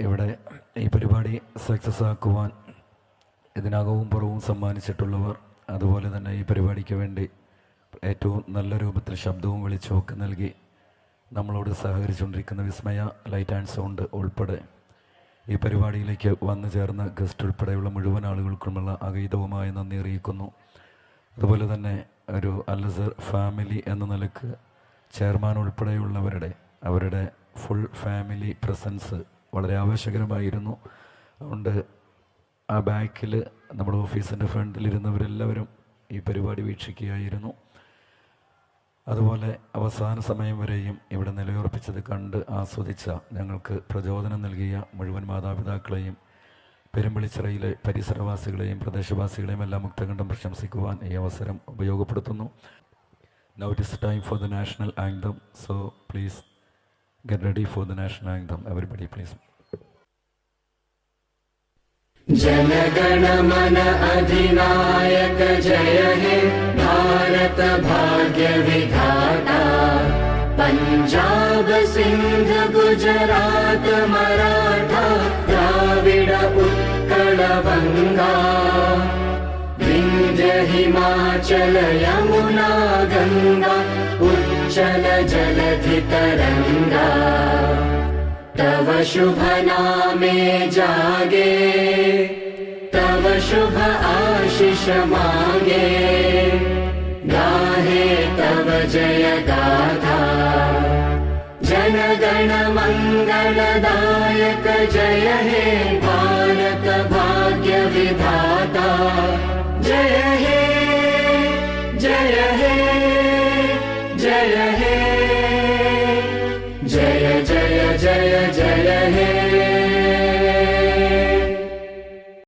ഇവിടെ ഈ പരിപാടി സക്സസ് ആക്കുവാൻ ഇതിനകവും പുറവും സമ്മാനിച്ചിട്ടുള്ളവർ, അതുപോലെ തന്നെ ഈ പരിപാടിക്ക് വേണ്ടി ഏറ്റവും നല്ല രൂപത്തിൽ ശബ്ദവും വെളിച്ചമൊക്കെ നൽകി നമ്മളോട് സഹകരിച്ചുകൊണ്ടിരിക്കുന്ന വിസ്മയ ലൈറ്റ് ആൻഡ് സൗണ്ട് ഉൾപ്പെടെ ഈ പരിപാടിയിലേക്ക് വന്നു ചേർന്ന ഗസ്റ്റ് ഉൾപ്പെടെയുള്ള മുഴുവൻ ആളുകൾക്കുമുള്ള അഗൈതവുമായ നന്ദി അറിയിക്കുന്നു. അതുപോലെ തന്നെ ഒരു അൽഅസർ ഫാമിലി എന്ന നിലക്ക് ചെയർമാൻ ഉൾപ്പെടെയുള്ളവരുടെ അവരുടെ ഫുൾ ഫാമിലി പ്രസൻസ് വളരെ ആവശ്യകരമായിരുന്നു. അതുകൊണ്ട് ആ ബാക്കിൽ നമ്മുടെ ഓഫീസിൻ്റെ ഫ്രണ്ടിലിരുന്നവരെല്ലാവരും ഈ പരിപാടി വീക്ഷിക്കുകയായിരുന്നു. അതുപോലെ അവസാന സമയം വരെയും ഇവിടെ നിലയുറപ്പിച്ചത് കണ്ട് ആസ്വദിച്ച ഞങ്ങൾക്ക് പ്രചോദനം നൽകിയ മുഴുവൻ മാതാപിതാക്കളെയും പെരുമ്പളിച്ചിറയിലെ പരിസരവാസികളെയും പ്രദേശവാസികളെയും എല്ലാം മുക്തകണ്ഠം പ്രശംസിക്കുവാൻ ഈ അവസരം ഉപയോഗപ്പെടുത്തുന്നു. Now it is time for the national anthem, so please get ready for the national anthem. Everybody please. जनगण मन अधिनायक जय हे भारत भाग्य विधाता, पंजाब सिंध गुजरात मराठा द्राविड उत्कल बंगा, विंध्य हिमाचल यमुना गंगा उच्चल जलधि तरंगा, तव शुभ नामे जागे तव शुभ आशीष मांगे, गाहे तव जय गाथा जनगण मंगलदायक जय हे भारत भाग्य विधाता, जय हे जय हे जय हे जय जय जय